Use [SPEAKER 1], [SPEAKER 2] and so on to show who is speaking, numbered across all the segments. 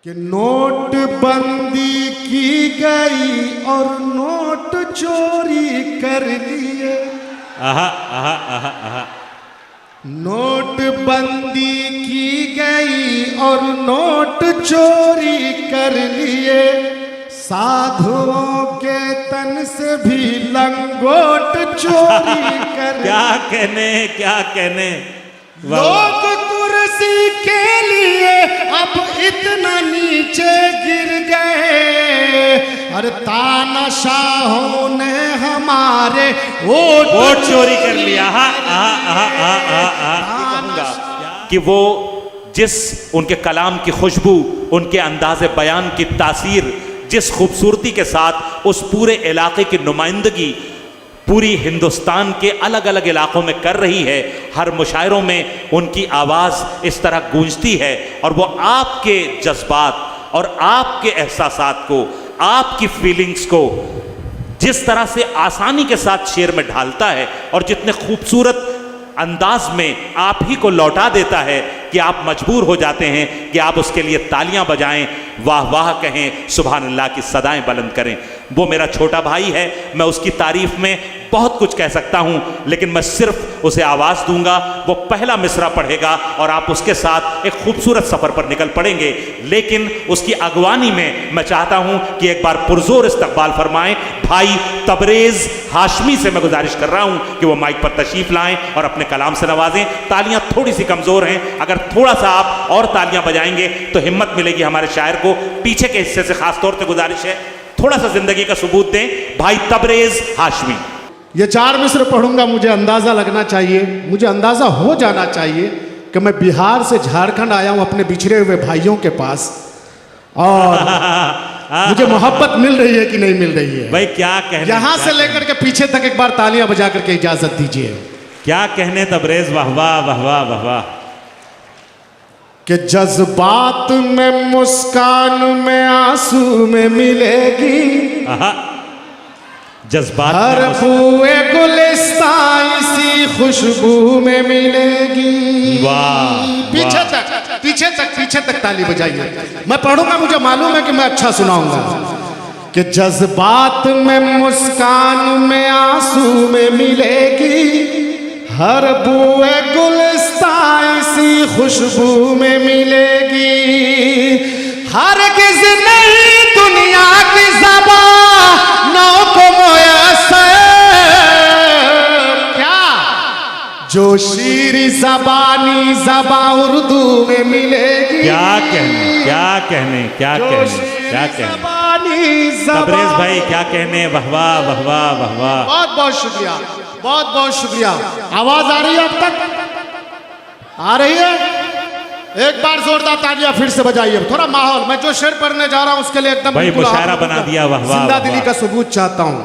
[SPEAKER 1] कि नोट बंदी की गई और नोट चोरी कर लिए।
[SPEAKER 2] आहा आहा आहा आहा।
[SPEAKER 1] नोट बंदी की गई और नोट चोरी कर लिए। साधुओं के तन से भी लंगोट चोरी कर
[SPEAKER 2] क्या कहने क्या कहने।
[SPEAKER 1] लोग कुर्सी के लिए अब इतना नीचे गिर गए। अरे तानाशाहों ने हमारे वोट
[SPEAKER 2] चोरी कर लिया। कहूंगा कि वो जिस उनके कलाम की खुशबू, उनके अंदाज़े बयान की तासीर, जिस खूबसूरती के साथ उस पूरे इलाके की नुमाइंदगी पूरी हिंदुस्तान के अलग अलग इलाकों में कर रही है, हर मुशायरों में उनकी आवाज़ इस तरह गूंजती है और वो आपके जज्बात और आपके एहसासात को, आपकी फीलिंग्स को जिस तरह से आसानी के साथ शेर में ढालता है और जितने खूबसूरत अंदाज में आप ही को लौटा देता है कि आप मजबूर हो जाते हैं कि आप उसके लिए तालियां बजाएं, वाह वाह कहें, सुभान अल्लाह की सदाएं बुलंद करें। वो मेरा छोटा भाई है, मैं उसकी तारीफ में बहुत कुछ कह सकता हूं, लेकिन मैं सिर्फ उसे आवाज़ दूंगा, वो पहला मिसरा पढ़ेगा और आप उसके साथ एक खूबसूरत सफ़र पर निकल पड़ेंगे। लेकिन उसकी अगवानी में मैं चाहता हूं कि एक बार पुरजोर इस्तकबाल फरमाएं भाई तबरेज़ हाशमी से मैं गुजारिश कर रहा हूं कि वो माइक पर तशरीफ़ लाएं और अपने कलाम से नवाजें। तालियां थोड़ी सी कमज़ोर हैं, अगर थोड़ा सा आप और तालियां बजाएंगे तो हिम्मत मिलेगी हमारे शायर को। पीछे के हिस्से से खास तौर से गुजारिश है, थोड़ा सा जिंदगी का सबूत दें भाई तबरेज़ हाशमी।
[SPEAKER 1] ये 4 मिस्र पढ़ूंगा, मुझे अंदाजा लगना चाहिए, मुझे अंदाजा हो जाना चाहिए कि मैं बिहार से झारखंड आया हूं अपने बिछड़े हुए भाइयों के पास और मुझे मोहब्बत मिल रही है कि नहीं मिल रही है।
[SPEAKER 2] भाई क्या कहने,
[SPEAKER 1] यहां से लेकर के पीछे तक एक बार तालियां बजा करके इजाजत दीजिए।
[SPEAKER 2] क्या कहने तबरेज़, वाह वाह वाह वाह वाह वाह।
[SPEAKER 1] कि जज्बात में मुस्कान में आंसू में मिलेगी,
[SPEAKER 2] जज्बात
[SPEAKER 1] हर बूए गुलिस्तां इसी खुशबू में मिलेगी।
[SPEAKER 2] वाह,
[SPEAKER 1] पीछे तक पीछे तक पीछे तक ताली बजाइए, मैं पढ़ूंगा, मुझे मालूम है कि मैं अच्छा सुनाऊंगा। कि जज्बात में मुस्कान में आंसू में मिलेगी, हर बूए गुलिस्तां इसी खुशबू में मिलेगी। हरगिज़ नहीं दुनिया की ज़बानों को मुयस्सर, क्या जो शीरी ज़बानी ज़बां उर्दू में मिलेगी।
[SPEAKER 2] क्या कहने क्या कहने क्या कहने क्या कहने तबरेज़ भाई, क्या कहने, वाह वाह वाह वाह वाह वाह।
[SPEAKER 1] बहुत बहुत शुक्रिया, बहुत बहुत शुक्रिया। आवाज आ रही है अब तक? आ रही है? एक बार जोरदार तालियां फिर से बजाइए। थोड़ा माहौल, मैं जो शेर पढ़ने जा रहा हूं उसके लिए एकदम
[SPEAKER 2] भाई मुशायरा बना दिया, वाह वाह।
[SPEAKER 1] जिंदा दिली का सबूत चाहता हूं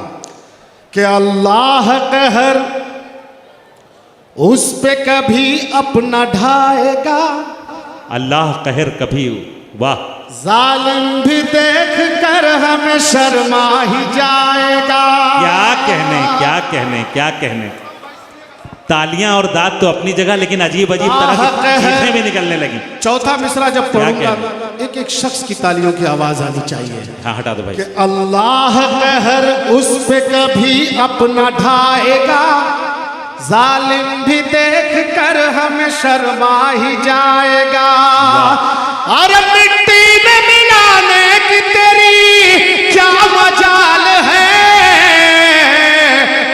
[SPEAKER 1] कि अल्लाह कहर उस पे कभी अपना ढाएगा,
[SPEAKER 2] अल्लाह कहर कभी, वाह।
[SPEAKER 1] जालिम भी देख कर हमें शर्मा ही जाएगा।
[SPEAKER 2] क्या कहने क्या कहने क्या कहने। तालियां और दाद तो अपनी जगह, लेकिन अजीब अजीब तरह की चीजें भी निकलने लगी।
[SPEAKER 1] चौथा मिसरा जब पढ़ूंगा एक एक शख्स की तालियों की आवाज आनी चाहिए।
[SPEAKER 2] हाँ हटा दो भाई।
[SPEAKER 1] कि अल्लाह कहर उस पे कभी अपना ढाएगा, जालिम भी देख कर हमें शर्मा ही जाएगा। और मिट्टी में मिलाने की तेरी क्या मजाल है,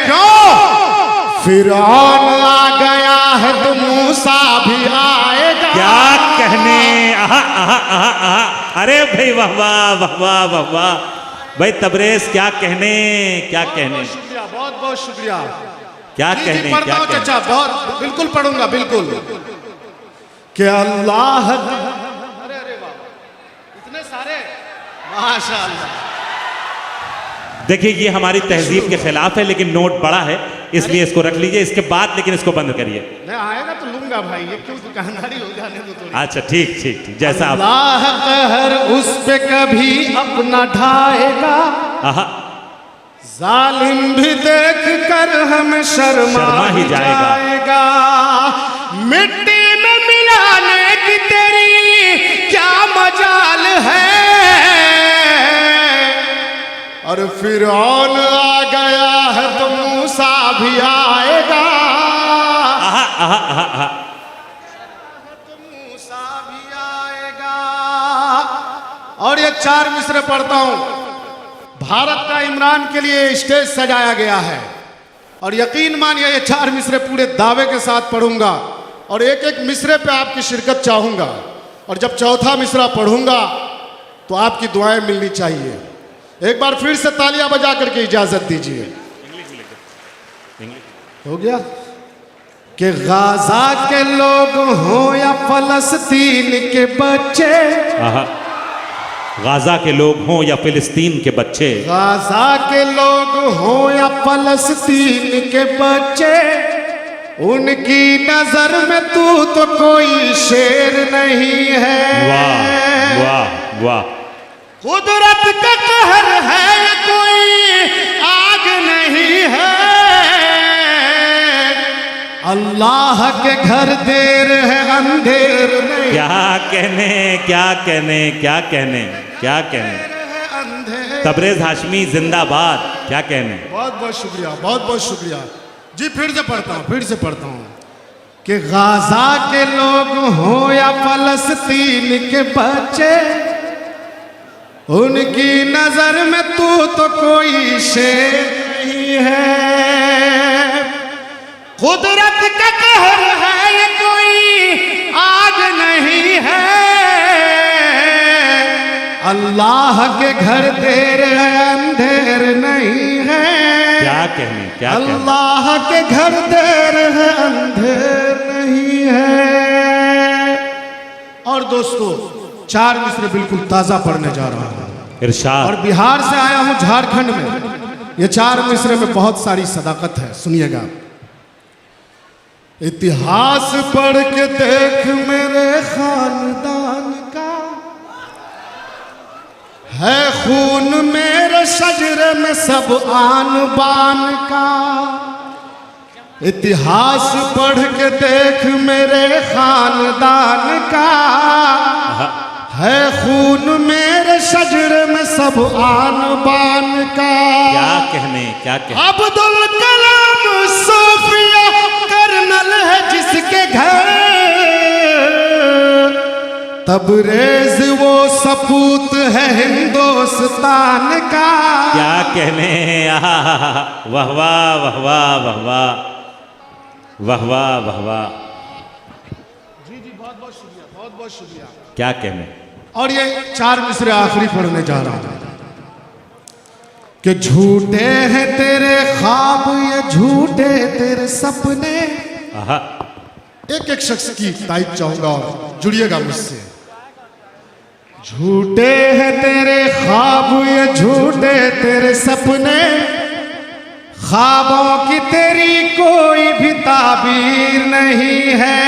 [SPEAKER 1] क्यों फिरौन आ गया है तो मूसा भी आएगा।
[SPEAKER 2] क्या कहने, आहा आहा आहा आहा। अरे भाई वाह वाह वाह वाह वाह वाह। भाई तबरेज़ क्या कहने क्या कहने।
[SPEAKER 1] शुक्रिया, बहुत बहुत शुक्रिया।
[SPEAKER 2] क्या कहने क्या कहने।
[SPEAKER 1] चाचा बहुत बिल्कुल पढ़ूंगा, बिल्कुल। कि अल्लाह, अरे अरे वाह, इतने सारे, माशाअल्लाह।
[SPEAKER 2] देखिए ये हमारी तहजीब के खिलाफ है, लेकिन नोट बड़ा है इसलिए इसको रख लीजिए, इसके बाद लेकिन इसको बंद करिए।
[SPEAKER 1] मैं आएगा तो लूंगा भाई, ये क्यों दुकानदारी हो जाने दो थोड़ी।
[SPEAKER 2] अच्छा ठीक ठीक ठीक, जैसा आप।
[SPEAKER 1] अल्लाह कहर उस पे कभी अपना ढाएगा, जालिम भी देख कर हमें शर्मा ही जाएगा। मिट्टी में मिलाने की तेरी क्या मजाल है, और फिरौन आ गया है तो मूसा भी आएगा। तो मूसा भी आएगा। और ये 4 मिसरे पढ़ता हूं। भारत का इमरान के लिए स्टेज सजाया गया है और यकीन मानिए ये 4 मिसरे पूरे दावे के साथ पढ़ूंगा और एक एक मिसरे पे आपकी शिरकत चाहूंगा। और जब चौथा मिसरा पढ़ूंगा तो आपकी दुआएं मिलनी चाहिए। एक बार फिर से तालियां बजा करके इजाजत दीजिए। हो गया कि गाजा के लोग हो या फलस्तीन के बच्चे,
[SPEAKER 2] गाजा के लोग हों या फिलिस्तीन के बच्चे,
[SPEAKER 1] गाजा के लोग हो या फलस्तीन के बच्चे, उनकी नजर में तू तो कोई शेर नहीं है।
[SPEAKER 2] वाह वाह वाह।
[SPEAKER 1] कुदरत का कहर है ये कोई आग नहीं है। अल्लाह के घर देर है अंधेर नहीं।
[SPEAKER 2] क्या कहने क्या कहने क्या कहने क्या कहने। तबरेज हाशमी जिंदाबाद। क्या कहने।
[SPEAKER 1] बहुत बहुत शुक्रिया, बहुत बहुत शुक्रिया जी। फिर से पढ़ता हूँ कि गाजा के लोग हो या फलस्तीन के बच्चे, उनकी नजर में तू तो कोई शेर नहीं है। कुदरत का कहर है ये कोई आग नहीं है। अल्लाह के घर देर है अंधेर नहीं है।
[SPEAKER 2] क्या कहने क्या कहने।
[SPEAKER 1] अल्लाह के घर देर है अंधेर नहीं है। और दोस्तों 4 मिसरे बिल्कुल ताजा पढ़ने जा रहा हूं।
[SPEAKER 2] इरशाद।
[SPEAKER 1] और बिहार से आया हूं झारखंड में। ये 4 मिसरे में बहुत सारी सदाकत है, सुनिएगा। इतिहास पढ़ के देख मेरे खानदान का, है खून मेरे शजरे में सब आन बान का। इतिहास पढ़ के देख मेरे खानदान का, है खून मेरे शजरे में सब आन बान का।
[SPEAKER 2] क्या कहने क्या कहने।
[SPEAKER 1] अब्दुल कलाम सोफिया कर्नल है जिसके घर, तबरेज वो सपूत है हिंदुस्तान का।
[SPEAKER 2] क्या कहने। वाह वाह वाह वाह वाह वाह वाह वाह वाह वाह।
[SPEAKER 1] जी जी बहुत बहुत शुक्रिया, बहुत बहुत शुक्रिया।
[SPEAKER 2] क्या कहने।
[SPEAKER 1] और ये 4 मिसरे आखिरी पढ़ने जा रहा हूं कि झूठे हैं तेरे ख्वाब, ये झूठे तेरे सपने। एक एक शख्स की तारीफ चाहूंगा और जुड़िएगा मुझसे। झूठे हैं तेरे ख्वाब, ये झूठे तेरे सपने, ख्वाबों की तेरी कोई भी ताबीर नहीं है।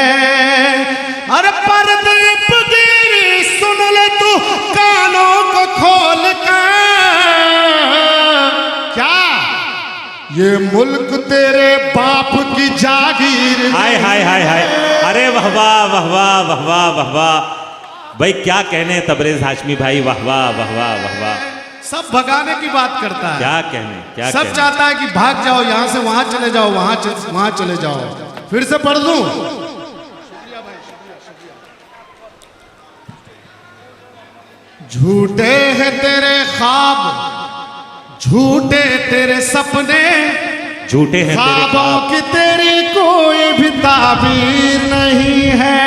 [SPEAKER 1] अरे पर्दे पगीर सुन ले तू कानों को खोल कर। क्या ये मुल्क तेरे बाप की जागीर।
[SPEAKER 2] हाय हाय हाय हाय। अरे वाह वाह वाह वाह वाह वाह वाह वाह। भाई क्या कहने तबरेज हाशमी भाई। वाह वाह वाह वाह वाह वाह।
[SPEAKER 1] सब भगाने की बात करता है।
[SPEAKER 2] क्या कहने क्या
[SPEAKER 1] सब
[SPEAKER 2] कहने।
[SPEAKER 1] चाहता है कि भाग जाओ यहां से वहां चले जाओ, वहां चले जाओ। फिर से पढ़ दूं। झूठे हैं तेरे ख्वाब, झूठे तेरे सपने,
[SPEAKER 2] झूठे हैं तेरे
[SPEAKER 1] ख्वाबों
[SPEAKER 2] ख्वाब।
[SPEAKER 1] की तेरी कोई भी ताबीर नहीं है।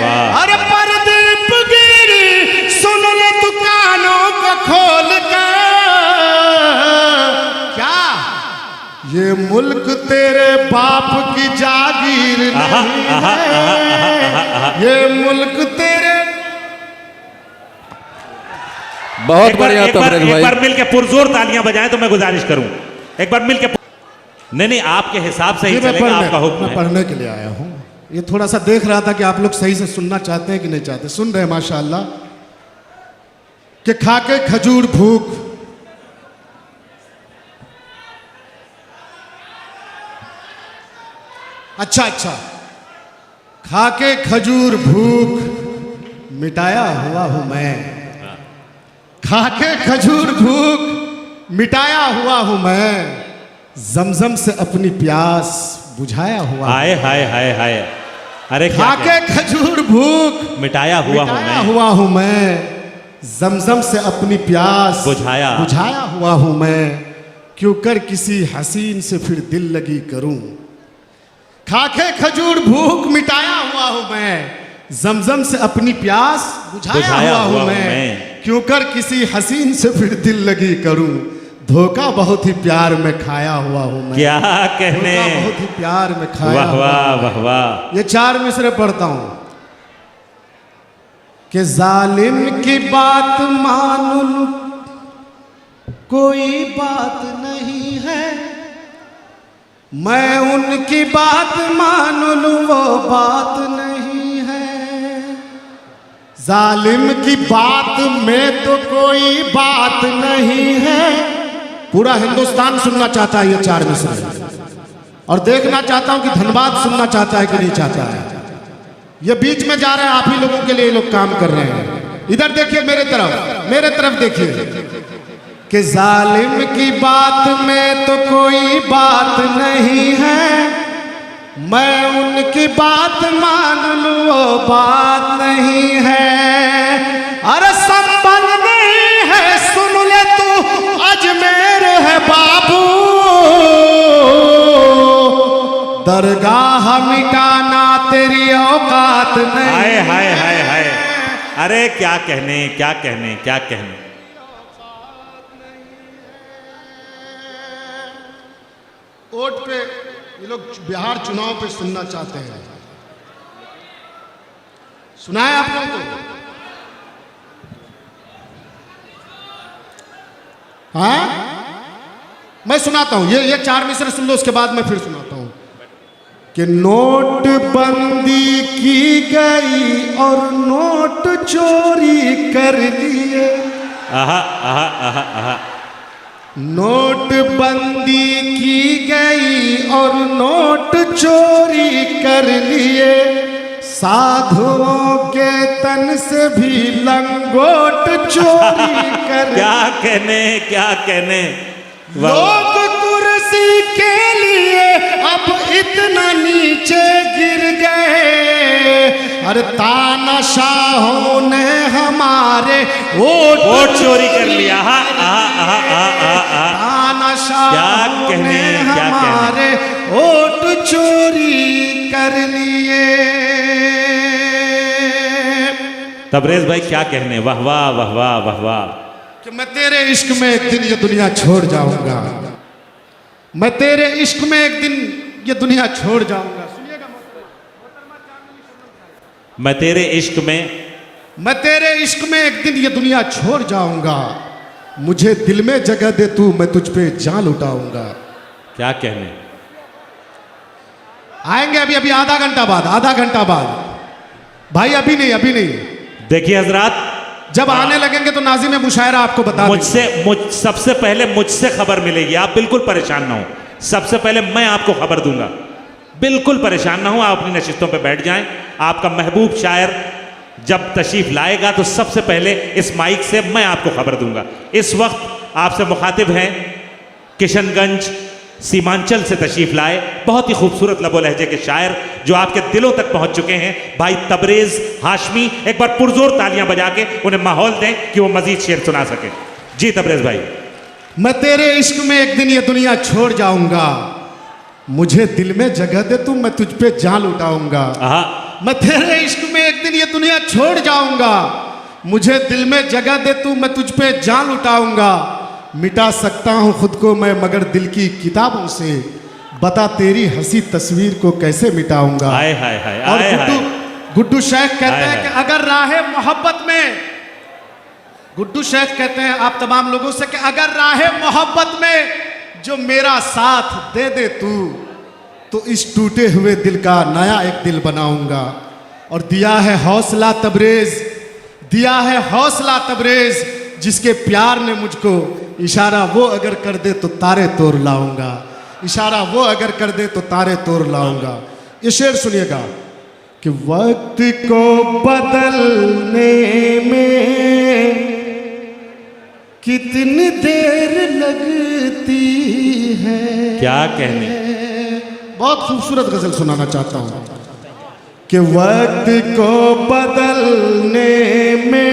[SPEAKER 2] वाह।
[SPEAKER 1] अरे पर्दे पगीरी सुन ले तू कानों को खोल कर। क्या ये मुल्क तेरे बाप की जागीर नहीं है। ये मुल्क तेरे।
[SPEAKER 3] बहुत बढ़िया तबरेज भाई।
[SPEAKER 2] एक बार मिलके पुरजोर तालियां बजाएं तो मैं गुजारिश करूं। एक बार मिलके। नहीं आपके हिसाब से ही चलेगा, आपका हुक्म
[SPEAKER 1] मैं
[SPEAKER 2] है।
[SPEAKER 1] पढ़ने के लिए आया हूँ। ये थोड़ा सा देख रहा था कि आप लोग सही से सुनना चाहते हैं कि नहीं चाहते। सुन रहे हैं माशाअल्लाह। कि खाके खजूर भूख, अच्छा खाके खजूर भूख मिटाया हुआ हूं मैं। खाके खजूर भूख मिटाया हुआ हूं मैं, जमजम से अपनी प्यास बुझाया हुआ।
[SPEAKER 2] हाय हाय हाय हाय, अरे क्या
[SPEAKER 1] खाके खजूर भूख
[SPEAKER 2] मिटाया हुआ हूं
[SPEAKER 1] मिटाया
[SPEAKER 2] मैं,
[SPEAKER 1] हुआ हूं मैं, जमजम से अपनी प्यास बुझाया हुआ हूं मैं, क्यों कर किसी हसीन से फिर दिल लगी करूं। खाके खजूर भूख मिटाया हुआ हूं मैं, जमजम से अपनी प्यास बुझाया हुआ हूं मैं, क्यों कर किसी हसीन से फिर दिल लगी करूं। धोखा बहुत ही प्यार में खाया हुआ हूं मैं,
[SPEAKER 2] क्या कहने,
[SPEAKER 1] धोखा बहुत ही प्यार में खाया
[SPEAKER 2] वाह वाह वाह वाह।
[SPEAKER 1] ये 4 मिसरे पढ़ता हूं कि जालिम की बात मान लूं कोई बात नहीं है, मैं उनकी बात मान लूं वो बात नहीं है। जालिम की बात में तो कोई बात नहीं है। पूरा हिंदुस्तान सुनना चाहता है ये 4 मिसरे, और देखना चाहता हूं कि धनबाद सुनना चाहता है कि नहीं चाहता है। ये बीच में जा रहे हैं, आप ही लोगों के लिए लोग काम कर रहे हैं। इधर देखिए, मेरे तरफ देखिए कि जालिम की बात में तो कोई बात नहीं है, मैं उनकी बात मान लूं वो बात नहीं है। अरे संभल नहीं है सुन ले तू अजमेर है बाबू, दरगाह मिटाना तेरी औकात नहीं।
[SPEAKER 2] हाय हाय हाय हाय, अरे क्या कहने क्या कहने क्या कहने।
[SPEAKER 1] वोट पे ये लोग बिहार चुनाव पे सुनना चाहते हैं, सुनाए आप लोगों को? हाँ, मैं सुनाता हूं, ये 4 मिसरे सुन लो, उसके बाद मैं फिर सुनाता हूं कि नोटबंदी की गई और नोट चोरी कर लिए।
[SPEAKER 2] आहा आहा आहा आहा,
[SPEAKER 1] नोटबंदी की गई और नोट चोरी कर लिए, साधुओं के तन से भी लंगोट चोरी कर
[SPEAKER 2] क्या कहने क्या कहने।
[SPEAKER 1] लोग कुर्सी के लिए अब इतना नीचे गिर गए, अरे तानाशाहों ने हमारे वोट
[SPEAKER 2] चोरी कर लिया।
[SPEAKER 1] तानाशाहों ने हमारे वोट चोरी कर लिए।
[SPEAKER 2] तबरेज भाई क्या कहने, वाह वाह वाह वाह वाह वाह।
[SPEAKER 1] कि मैं तेरे इश्क में एक दिन ये दुनिया छोड़ जाऊंगा, मैं तेरे इश्क में एक दिन ये दुनिया छोड़ जाऊंगा। सुनिएगा,
[SPEAKER 2] मैं तेरे इश्क में एक दिन ये दुनिया छोड़ जाऊंगा, मुझे दिल में जगह दे तू, मैं तुझ पे जान लुटाऊंगा। क्या कहने।
[SPEAKER 1] आएंगे अभी आधा घंटा बाद भाई, अभी नहीं।
[SPEAKER 2] देखिए हजरात,
[SPEAKER 1] जब आने लगेंगे तो नाज़िम मुशायरा आपको बता
[SPEAKER 2] सबसे पहले मुझसे खबर मिलेगी, आप बिल्कुल परेशान ना हो। सबसे पहले मैं आपको खबर दूंगा, बिल्कुल परेशान ना हो, आप अपनी नशिस्तों पे बैठ जाएं। आपका महबूब शायर जब तशरीफ लाएगा तो सबसे पहले इस माइक से मैं आपको खबर दूंगा। इस वक्त आपसे मुखातिब हैं किशनगंज सीमांचल से तशरीफ लाए बहुत ही खूबसूरत लबो लहजे के शायर जो आपके दिलों तक पहुंच चुके हैं, भाई तबरेज हाशमी। एक बार पुरजोर तालियां बजा के उन्हें माहौल दें कि वो मजीद शेर सुना सके। जी तबरेज भाई।
[SPEAKER 1] मैं तेरे इश्क में एक दिन ये दुनिया छोड़ जाऊंगा, मुझे दिल में जगह दे तू, मैं तुझ पे जान लुटाऊंगा। मैं तेरे इश्क में एक दिन ये दुनिया छोड़ जाऊंगा, मुझे दिल में जगह दे तू, मैं तुझ पे जान लुटाऊंगा। मिटा सकता हूं खुद को मैं मगर दिल की किताबों से, बता तेरी हंसी तस्वीर को कैसे मिटाऊंगा।
[SPEAKER 2] हाय हाय हाय।
[SPEAKER 1] और गुड्डू शेख कहते हैं कि अगर राहे मोहब्बत में, गुड्डू शेख कहते हैं आप तमाम लोगों से कि अगर राहे मोहब्बत में जो मेरा साथ दे दे तू, तो इस टूटे हुए दिल का नया एक दिल बनाऊंगा। और दिया है हौसला तबरेज, जिसके प्यार ने मुझको इशारा वो अगर कर दे तो तारे तोड़ लाऊंगा, इशारा वो अगर कर दे तो तारे तोड़ लाऊंगा। ये शेर सुनिएगा कि वक्त को बदलने में कितनी देर लगती है।
[SPEAKER 2] क्या कहने।
[SPEAKER 1] बहुत खूबसूरत गजल सुनाना चाहता हूं कि वक्त को बदलने में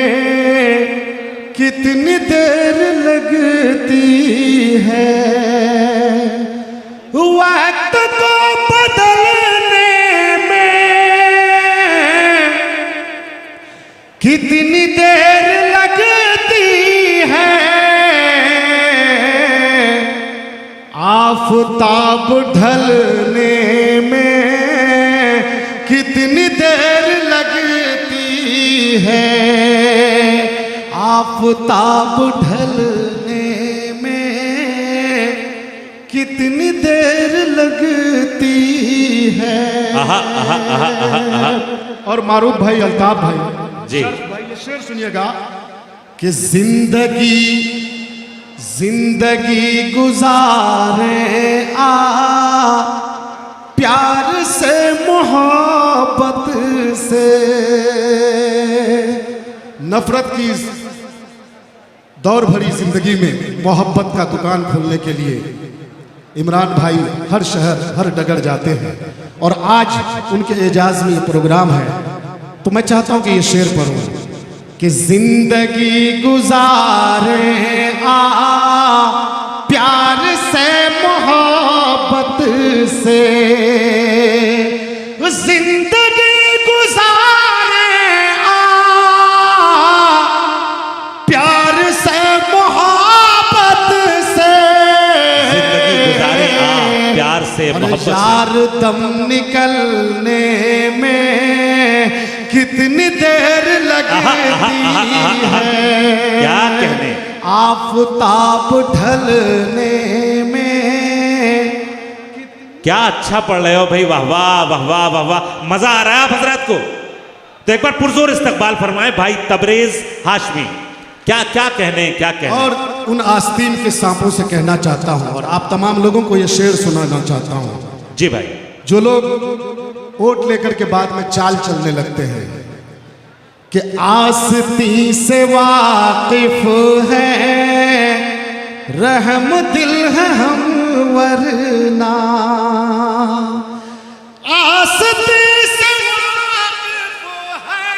[SPEAKER 1] कितनी देर लगती है। वक्त को बदलने में कितनी देर लगती है। आफताब ढलने में कितनी देर लगती है। आफताब ढलने में कितनी देर लगती है।
[SPEAKER 2] आहा आहा आहा आहा आहा।
[SPEAKER 1] और मारूफ भाई, अल्ताफ भाई
[SPEAKER 2] जी
[SPEAKER 1] भाई, ये शेर सुनिएगा कि जिंदगी गुजारे प्यार से मोहब्बत से। नफरत की दौर भरी जिंदगी में मोहब्बत का दुकान खोलने के लिए इमरान भाई हर शहर हर डगर जाते हैं और आज उनके एजाज में ये प्रोग्राम है। तो मैं चाहता हूं कि ये शेर पढ़ूं कि जिंदगी गुजारे प्यार से मोहब्बत से। जिंदगी गुजारे प्यार से मोहब्बत से।
[SPEAKER 2] जिंदगी गुजारे प्यार से मोहब्बत से।
[SPEAKER 1] चार दम निकलने में कितनी देर लगती है।
[SPEAKER 2] क्या कहने।
[SPEAKER 1] आफताब ढलने में।
[SPEAKER 2] क्या अच्छा पढ़ रहे हो भाई, वाह वाह वाह वाह वाह वाह। मजा आ रहा है आप हजरत को। तो एक बार पुरजोर इस्तकबाल फरमाए भाई तबरेज हाशमी। क्या क्या कहने, क्या कहने।
[SPEAKER 1] और उन आस्तीन के सांपों से कहना चाहता हूं और आप तमाम लोगों को यह शेर सुनाना चाहता हूं।
[SPEAKER 2] जी भाई।
[SPEAKER 1] जो लोग वोट लेकर के बाद में चाल चलने लगते हैं कि आस्ती से वाकिफ है, रहम दिल है हम वरना। आस्ती से वाकिफ है,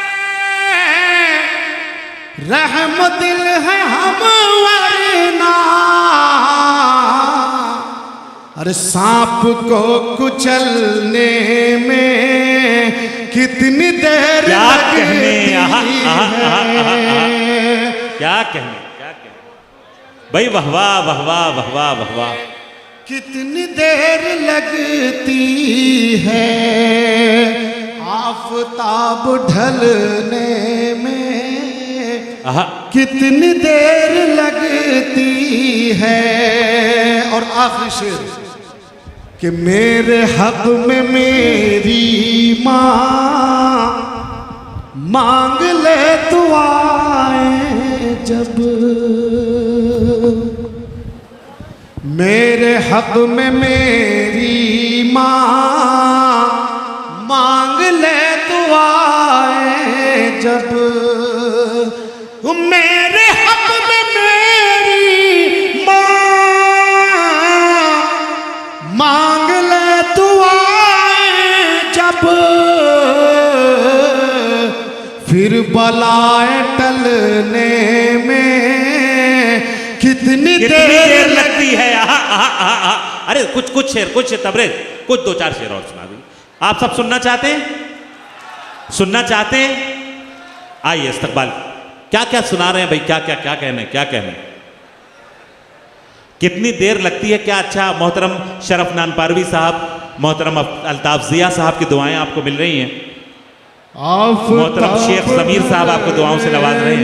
[SPEAKER 1] रहम दिल है हम वरना। अरे सांप को कुचलने में कितनी देर
[SPEAKER 2] क्या
[SPEAKER 1] लगती
[SPEAKER 2] कहने। आहा, आहा, आहा, आहा, आहा।
[SPEAKER 1] है।
[SPEAKER 2] क्या कहने, क्या कहने भाई, वाह वाह वाह वाह वाह वाह वाह वाह।
[SPEAKER 1] कितनी देर लगती है। आफताब ढलने में
[SPEAKER 2] आहा।
[SPEAKER 1] कितनी देर लगती है। और आखिरी शेर कि मेरे हक में मेरी माँ मांग ले दुआएं जब। मेरे हक में मेरी माँ मांग ले दुआएं जब। मेरे हक में मेरी माँ मांग ले दुआएं जब। फिर बलाएं टलने में कितनी देर
[SPEAKER 2] लगती है। आहा, आहा, आहा, आहा। अरे कुछ शेर तबरेज, कुछ दो चार शेर और सुना दी। आप सब सुनना चाहते हैं, सुनना चाहते हैं। आइए इस्तकबाल। क्या क्या सुना रहे हैं भाई, क्या क्या क्या कहने, क्या कहने। कितनी देर लगती है। क्या अच्छा। मोहतरम शरफ नानपारवी साहब, मोहतरम अल्ताफ जिया साहब की दुआएं आपको मिल रही हैं। मोहतरम शेख जमीर साहब आपको दुआओं से नवाज रहे हैं।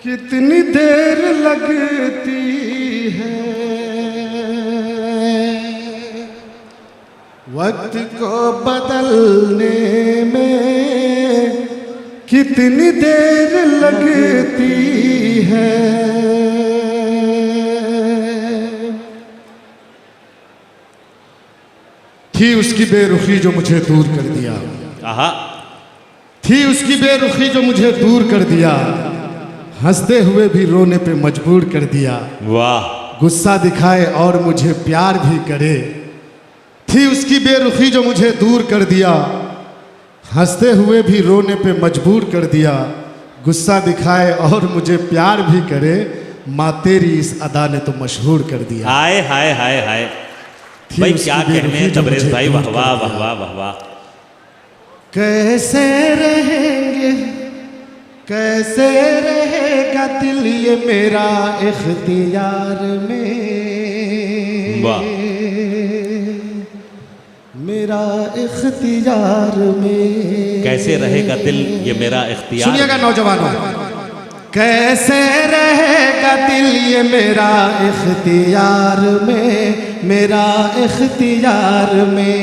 [SPEAKER 1] कितनी देर लगती है। वक्त को बदलने में कितनी देर लगती है। थी उसकी बेरुखी जो मुझे दूर कर दिया।
[SPEAKER 2] आहा।
[SPEAKER 1] थी उसकी बेरुखी जो मुझे दूर कर दिया। हंसते हुए भी रोने पे मजबूर कर दिया,
[SPEAKER 2] वाह,
[SPEAKER 1] गुस्सा दिखाए और मुझे प्यार भी करे, थी उसकी बेरुखी जो मुझे दूर कर दिया, हंसते हुए भी रोने पे मजबूर कर दिया, गुस्सा दिखाए और मुझे प्यार भी करे, माँ तेरी इस अदा ने तो मशहूर कर दिया।
[SPEAKER 2] हाय हाय हाय हाय,
[SPEAKER 1] थी
[SPEAKER 2] भाई
[SPEAKER 1] उसकी
[SPEAKER 2] क्या
[SPEAKER 1] बेरुखी
[SPEAKER 2] कहने
[SPEAKER 1] जो
[SPEAKER 2] तबरेज
[SPEAKER 1] मुझे
[SPEAKER 2] भाई,
[SPEAKER 1] दूर
[SPEAKER 2] वाह
[SPEAKER 1] कर
[SPEAKER 2] वाह
[SPEAKER 1] दिया।
[SPEAKER 2] वाह वाह वाह वाह।
[SPEAKER 1] कैसे रहेंगे, कैसे रहेगा दिल ये मेरा इख्तियार में,
[SPEAKER 2] वाह।
[SPEAKER 1] मेरा इख्तियार में।
[SPEAKER 2] कैसे रहेगा दिल ये मेरा इख्तियार।
[SPEAKER 1] सुनिएगा नौजवानों, कैसे रहेगा दिल ये मेरा इख्तियार में, मेरा इख्तियार में।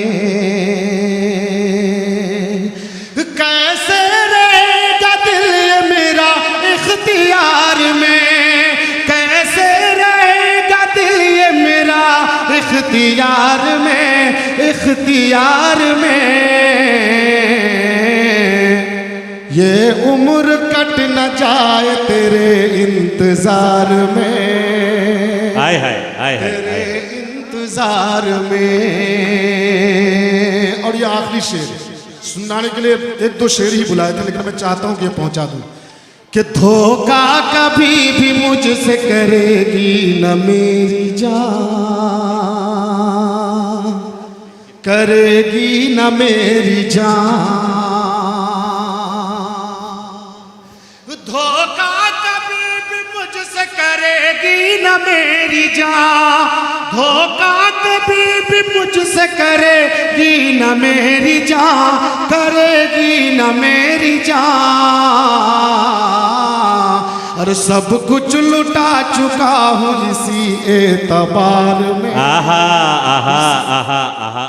[SPEAKER 1] कैसे रहेगा दिल ये मेरा इख्तियार में, कैसे रहेगा दिल ये मेरा इख्तियार में, इख्तियार में। ये उम्र कट न जाए तेरे इंतजार में,
[SPEAKER 2] हाय हाय हाय हाय
[SPEAKER 1] तेरे
[SPEAKER 2] हाय।
[SPEAKER 1] इंतजार में। और ये आखिरी शेर सुनाने के लिए एक दो शेर ही बुलाए थे, लेकिन मैं चाहता हूं कि ये पहुंचा दूं कि धोखा कभी भी मुझसे करेगी न मेरी जान, करेगी न मेरी जान। धोखा कभी भी मुझसे करेगी न मेरी जान, धोखा कभी भी मुझसे करेगी न मेरी जान, करेगी न मेरी जान। और सब कुछ लुटा चुका हूँ इसी एतबार में।
[SPEAKER 2] आहा आहा आहा आहा।